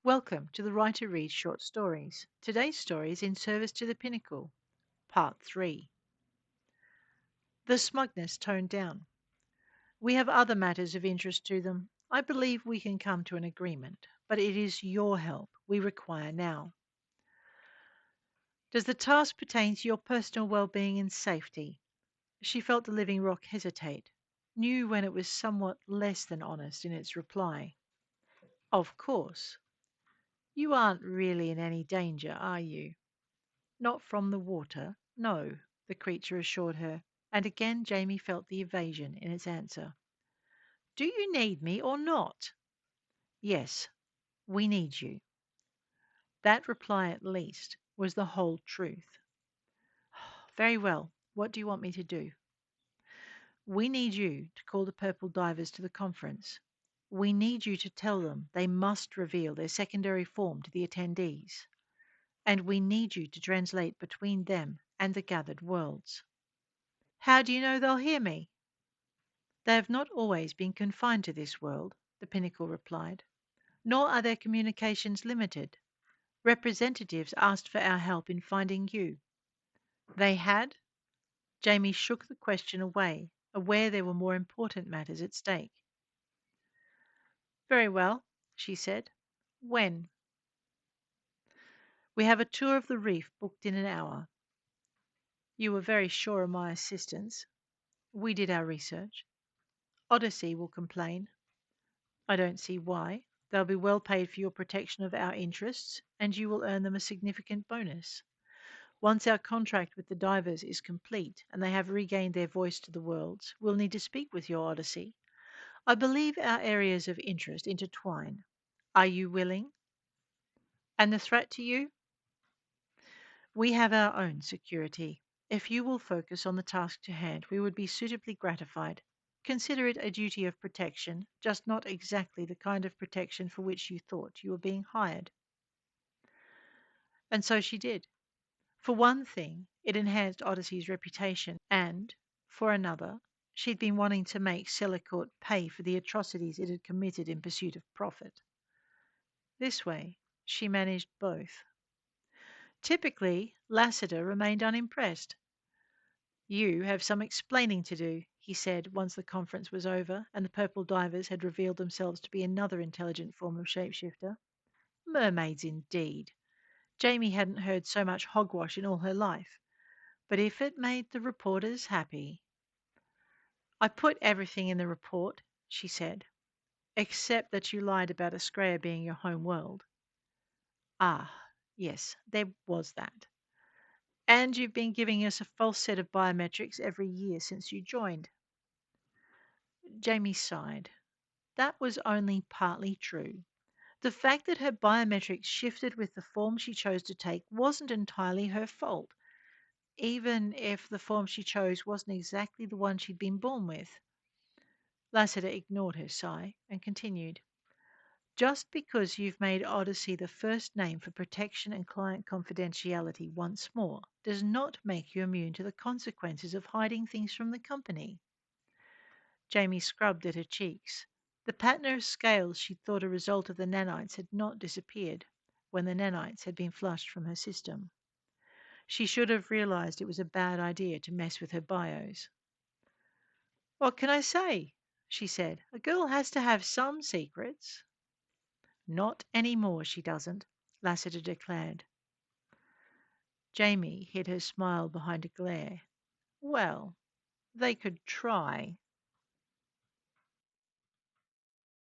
Welcome to the Writer Reads Short Stories. Today's story is In Service to the Pinnacle, Part 3. The smugness toned down. We have other matters of interest to them. I believe we can come to an agreement, but it is your help we require now. Does the task pertain to your personal well-being and safety? She felt the living rock hesitate, knew when it was somewhat less than honest in its reply. Of course. You aren't really in any danger, are you? Not from the water, no, the creature assured her, and again Jamie felt the evasion in its answer. Do you need me or not? Yes, we need you. That reply, at least, was the whole truth. Very well. What do you want me to do? We need you to call the Purple Divers to the conference. We need you to tell them they must reveal their secondary form to the attendees. And we need you to translate between them and the gathered worlds. How do you know they'll hear me? They have not always been confined to this world, the Pinnacle replied, nor are their communications limited. Representatives asked for our help in finding you. They had? Jamie shook the question away, aware there were more important matters at stake. Very well, she said. When? We have a tour of the reef booked in an hour. You were very sure of my assistance. We did our research. Odyssey will complain. I don't see why. They'll be well paid for your protection of our interests, and you will earn them a significant bonus. Once our contract with the divers is complete and they have regained their voice to the worlds, we'll need to speak with your Odyssey. I believe our areas of interest intertwine. Are you willing? And the threat to you? We have our own security. If you will focus on the task to hand, we would be suitably gratified. Consider it a duty of protection, just not exactly the kind of protection for which you thought you were being hired. And so she did. For one thing, it enhanced Odyssey's reputation, and, for another, she'd been wanting to make Selicourt pay for the atrocities it had committed in pursuit of profit. This way, she managed both. Typically, Lassiter remained unimpressed. You have some explaining to do, he said once the conference was over and the purple divers had revealed themselves to be another intelligent form of shapeshifter. Mermaids indeed. Jamie hadn't heard so much hogwash in all her life. But if it made the reporters happy. I put everything in the report, she said, except that you lied about Australia being your home world. Ah, yes, there was that. And you've been giving us a false set of biometrics every year since you joined. Jamie sighed. That was only partly true. The fact that her biometrics shifted with the form she chose to take wasn't entirely her fault, even if the form she chose wasn't exactly the one she'd been born with. Lassiter ignored her sigh and continued. Just because you've made Odyssey the first name for protection and client confidentiality once more does not make you immune to the consequences of hiding things from the company. Jamie scrubbed at her cheeks. The pattern of scales she'd thought a result of the nanites had not disappeared when the nanites had been flushed from her system. She should have realized it was a bad idea to mess with her bios. What can I say? She said. A girl has to have some secrets. Not any more, she doesn't, Lassiter declared. Jamie hid her smile behind a glare. Well, they could try.